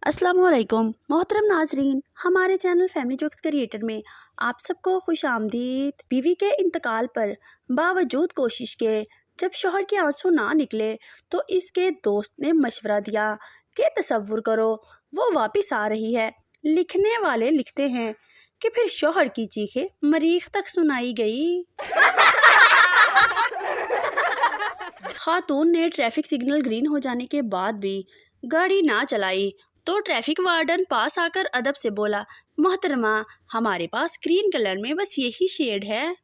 अस्सलाम वालेकुम मोहतरम नाजरीन, हमारे चैनल फैमिली जोक्स क्रिएटर में आप सबको खुश आमदीद। बीवी के इंतकाल पर बावजूद कोशिश के जब शोहर के आंसू ना निकले तो इसके दोस्त ने मशवरा दिया कि तसव्वुर करो वो वापस आ रही है। लिखने वाले लिखते हैं कि फिर शोहर की चीखें मरीख तक सुनाई गई। खातून ने ट्रैफिक सिग्नल ग्रीन हो जाने के बाद भी गाड़ी ना चलाई तो ट्रैफिक वार्डन पास आकर अदब से बोला, मोहतरमा हमारे पास ग्रीन कलर में बस यही शेड है।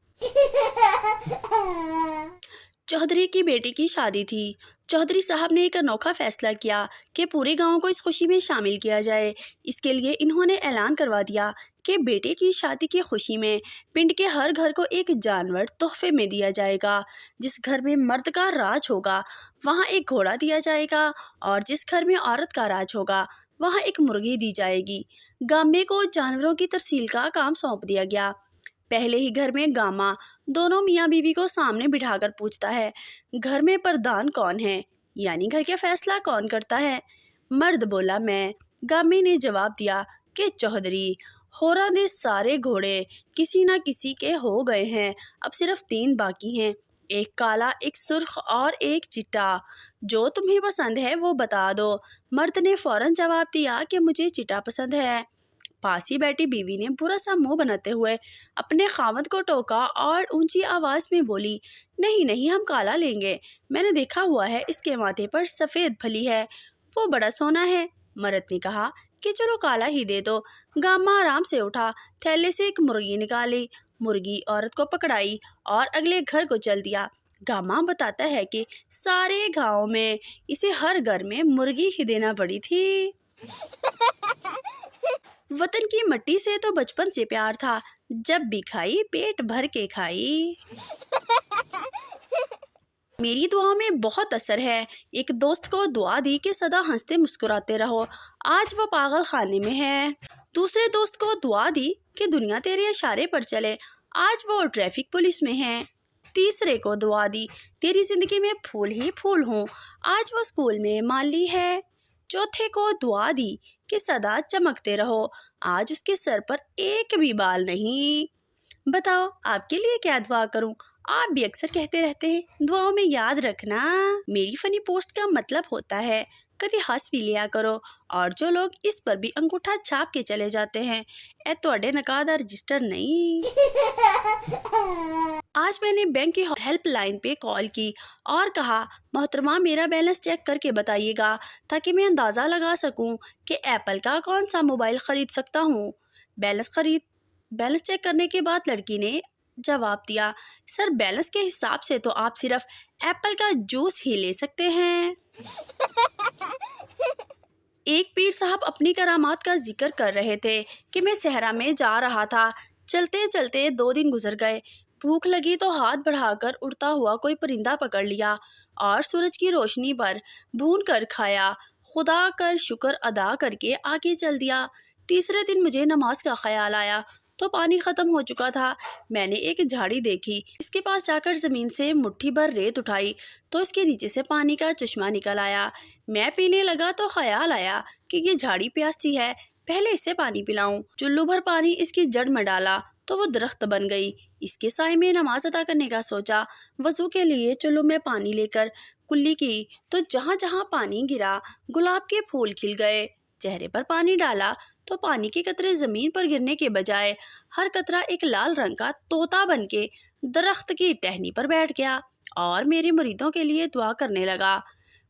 चौधरी की बेटी की शादी थी। चौधरी साहब ने एक अनोखा फैसला किया कि पूरे गांव को इस खुशी में शामिल किया जाए। इसके लिए इन्होंने ऐलान करवा दिया कि बेटे की शादी की खुशी में पिंड के हर घर को एक जानवर तोहफे में दिया जाएगा। जिस घर में मर्द का राज होगा वहाँ एक घोड़ा दिया जाएगा और जिस घर में औरत का राज होगा वहाँ एक मुर्गी दी जाएगी। गामे को जानवरों की तरसील का काम सौंप दिया गया। पहले ही घर में गामा दोनों मियाँ बीवी को सामने बिठाकर पूछता है, घर में प्रधान कौन है, यानी घर का फैसला कौन करता है। मर्द बोला, मैं। गामे ने जवाब दिया कि चौधरी, होरा दे सारे घोड़े किसी न किसी के हो गए हैं, अब सिर्फ 3 बाकी हैं, एक काला, एक सुर्ख और एक चिट्टा। जो तुम्हें पसंद है वो बता दो। मर्द ने फौरन जवाब दिया कि मुझे चिट्टा पसंद है। पास ही बैठी बीवी ने बुरा सा मुंह बनाते हुए अपने खावंद को टोका और ऊंची आवाज में बोली, नहीं नहीं, हम काला लेंगे, मैंने देखा हुआ है, इसके माथे पर सफ़ेद फली है, वो बड़ा सोना है। मर्द ने कहा कि चलो काला ही दे दो। गामा आराम से उठा, थैले से एक मुर्गी निकाली, मुर्गी औरत को पकड़ाई और अगले घर को चल दिया। गामा बताता है कि सारे गाँव में इसे हर घर में मुर्गी ही देना पड़ी थी। वतन की मट्टी से तो बचपन से प्यार था, जब भी खाई पेट भर के खाई। मेरी दुआ में बहुत असर है। एक दोस्त को दुआ दी कि सदा हंसते मुस्कुराते रहो, आज वो पागल खाने में है। दूसरे दोस्त को दुआ दी कि दुनिया तेरे इशारे पर चले, आज वो ट्रैफिक पुलिस में है। तीसरे को दुआ दी, तेरी जिंदगी में फूल ही फूल हों, आज वो स्कूल में माली है। चौथे को दुआ दी कि सदा चमकते रहो, आज उसके सर पर एक भी बाल नहीं। बताओ आपके लिए क्या दुआ करूं? आप भी अक्सर कहते रहते हैं, दुआओं में याद रखना मेरी फनी पोस्ट का मतलब होता है कभी हंस भी लिया करो। और जो लोग इस पर भी अंगूठा छाप के चले जाते हैं, ए तोड़े नकादा रजिस्टर नहीं। आज मैंने बैंक की हेल्पलाइन पे कॉल की और कहा, मोहतरमा मेरा बैलेंस चेक करके बताइएगा ताकि मैं अंदाज़ा लगा सकूं कि एप्पल का कौन सा मोबाइल ख़रीद सकता हूं। बैलेंस चेक करने के बाद लड़की ने जवाब दिया, सर बैलेंस के हिसाब से तो आप सिर्फ एप्पल का जूस ही ले सकते हैं। एक पीर साहब अपनी करामात का जिक्र कर रहे थे कि मैं सहरा में जा रहा था। चलते चलते 2 दिन गुजर गए। भूख लगी तो हाथ बढ़ाकर उड़ता हुआ कोई परिंदा पकड़ लिया और सूरज की रोशनी पर भून कर खाया। खुदा कर शुक्र अदा करके आगे चल दिया। तीसरे दिन मुझे नमाज का ख्याल आया तो पानी ख़त्म हो चुका था। मैंने एक झाड़ी देखी, इसके पास जाकर ज़मीन से मुट्ठी भर रेत उठाई तो इसके नीचे से पानी का चश्मा निकल आया। मैं पीने लगा तो ख्याल आया कि ये झाड़ी प्यासी है, पहले इसे पानी पिलाऊं। चुल्लू भर पानी इसकी जड़ में डाला तो वो दरख्त बन गई। इसके साए में नमाज अदा करने का सोचा। वज़ू के लिए चुल्लू में पानी लेकर कुल्ली की तो जहाँ जहाँ पानी गिरा गुलाब के फूल खिल गए। चेहरे पर पानी डाला तो पानी के कतरे ज़मीन पर गिरने के बजाय हर कतरा एक लाल रंग का तोता बनके दरख्त की टहनी पर बैठ गया और मेरे मुरीदों के लिए दुआ करने लगा।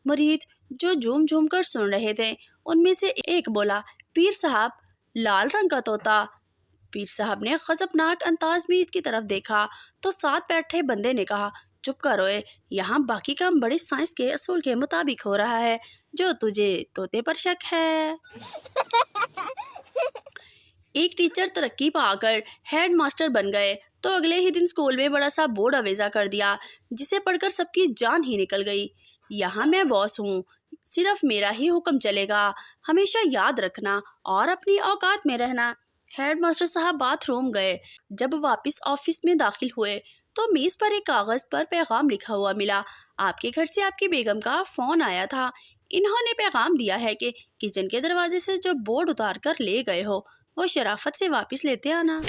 मुरीद जो झूम झूम कर सुन रहे थे उनमें से एक बोला, पीर साहब लाल रंग का तोता। पीर साहब ने खजबनाक अंदाज में इसकी तरफ देखा तो साथ बैठे बंदे ने कहा, चुप करो, यहाँ बाकी काम बड़े साइंस के असूल के मुताबिक हो रहा है, जो तुझे तोते पर शक है। एक टीचर तरक्की पाकर हेड मास्टर बन गए तो अगले ही दिन स्कूल में बड़ा सा बोर्ड अवेजा कर दिया जिसे पढ़कर सबकी जान ही निकल गई। यहाँ मैं बॉस हूँ, सिर्फ मेरा ही हुक्म चलेगा, हमेशा याद रखना और अपनी औकात में रहना। हेड मास्टर साहब बाथरूम गए। जब वापस ऑफिस में दाखिल हुए तो मेज़ पर एक कागज़ पर पैगाम लिखा हुआ मिला, आपके घर से आपकी बेगम का फ़ोन आया था, انہوں نے پیغام دیا ہے کہ کچن کے دروازے سے جو بورڈ اتار کر لے گئے ہو وہ شرافت سے واپس لیتے آنا۔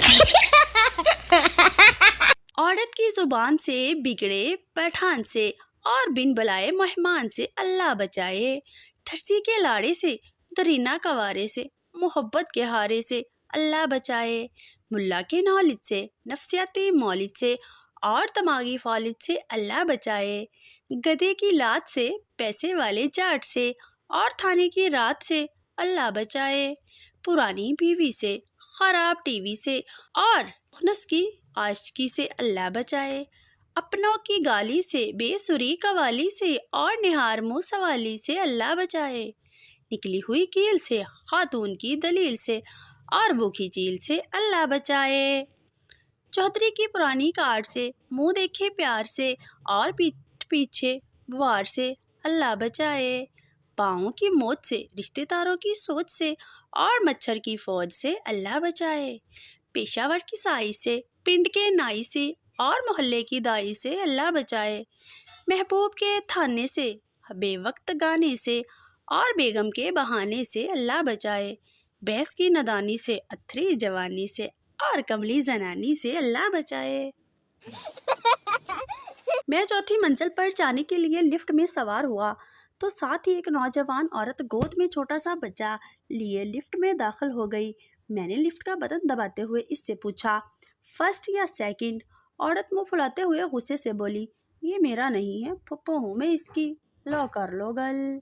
عورت کی زبان سے بگڑے پٹھان سے اور بن بلائے مہمان سے اللہ بچائے، تھرسی کے لاڑے سے درینہ کوارے سے محبت کے ہارے سے اللہ بچائے، ملا کے نالج سے نفسیاتی مولد سے اور دماغی فالج سے اللہ بچائے، گدھے کی لات سے پیسے والے جاٹ سے اور تھانے کی رات سے اللہ بچائے، پرانی بیوی سے خراب ٹی وی سے اور نس کی عاشقی سے اللہ بچائے، اپنوں کی گالی سے بے سری قوالی سے اور نہار منہ سوالی سے اللہ بچائے، نکلی ہوئی کیل سے خاتون کی دلیل سے اور بھوکی چیل سے اللہ بچائے، چودھری کی پرانی کارڈ سے منہ دیکھے پیار سے اور پیٹھ پیچھے وار سے اللہ بچائے، پاؤں کی موت سے رشتے داروں کی سوچ سے اور مچھر کی فوج سے اللہ بچائے، پیشاور کی سائی سے پنڈ کے نائی سے اور محلے کی دائی سے اللہ بچائے، محبوب کے تھانے سے بے وقت گانے سے اور بیگم کے بہانے سے اللہ بچائے، بحث کی ندانی سے اتھری جوانی سے اور کملی زنانی سے اللہ بچائے۔ میں چوتھی منزل پر جانے کے لیے لفٹ میں سوار ہوا تو ساتھ ہی ایک نوجوان عورت گود میں چھوٹا سا بچہ لیے لفٹ میں داخل ہو گئی۔ میں نے لفٹ کا بٹن دباتے ہوئے اس سے پوچھا، فرسٹ یا سیکنڈ؟ عورت منہ پھلاتے ہوئے غصے سے بولی، یہ میرا نہیں ہے، پھپھو ہوں میں اس کی، لو کر لو گل۔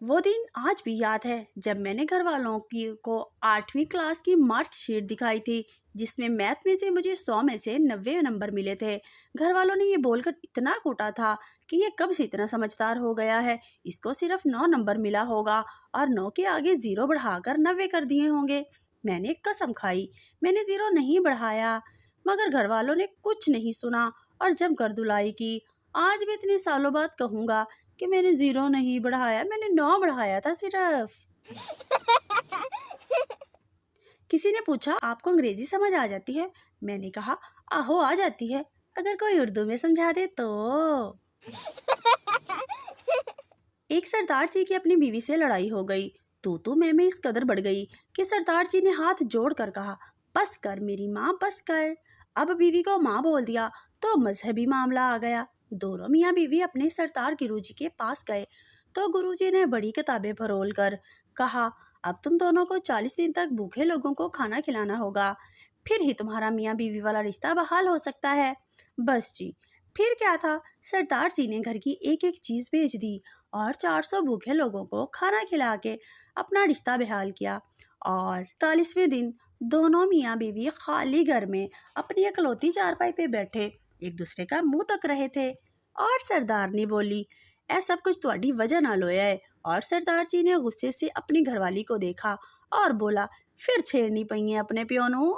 وہ دن آج بھی یاد ہے جب میں نے گھر والوں کو 8ویں کلاس کی مارک شیٹ دکھائی تھی جس میں میتھ میں سے مجھے 100 میں سے 90 نمبر ملے تھے۔ گھر والوں نے یہ بول کر اتنا کوٹا تھا کہ یہ کب سے اتنا سمجھدار ہو گیا ہے، اس کو صرف 9 نمبر ملا ہوگا اور 9 کے آگے 0 بڑھا کر 90 کر دیے ہوں گے۔ میں نے قسم کھائی میں نے 0 نہیں بڑھایا، مگر گھر والوں نے کچھ نہیں سنا اور جم کر دلائی کی۔ آج بھی اتنے سالوں بعد کہوں گا کہ میں نے 0 نہیں بڑھایا، میں نے 9 بڑھایا تھا صرف۔ کسی نے پوچھا، آپ کو انگریزی سمجھ آ جاتی ہے؟ میں نے کہا، آہو آ جاتی ہے، اگر کوئی اردو میں سمجھا دے تو۔ ایک سردار جی کی اپنی بیوی سے لڑائی ہو گئی، تو میں اس قدر بڑھ گئی کہ سردار جی نے ہاتھ جوڑ کر کہا، بس کر میری ماں بس کر۔ اب بیوی کو ماں بول دیا تو مذہبی معاملہ آ گیا۔ دونوں میاں بیوی اپنے سردار گرو جی کے پاس گئے تو گرو جی نے بڑی کتابیں پھرول کر کہا، اب تم دونوں کو 40 دن تک بھوکے لوگوں کو کھانا کھلانا ہوگا، پھر ہی تمہارا میاں بیوی والا رشتہ بحال ہو سکتا ہے۔ بس جی، پھر کیا تھا، سردار جی نے گھر کی ایک ایک چیز بیچ دی اور 400 بھوکے لوگوں کو کھانا کھلا کے اپنا رشتہ بحال کیا، اور 41ویں دن دونوں میاں بیوی خالی گھر میں اپنی اکلوتی چارپائی پہ بیٹھے ایک دوسرے کا منہ تک رہے تھے، اور سردار نے بولی، اے سب کچھ تہاڈی وجہ نال ہویا ہے۔ اور سردار جی نے غصے سے اپنی گھر والی کو دیکھا اور بولا، پھر چھیڑنی پئی ہے اپنے پیو نوں۔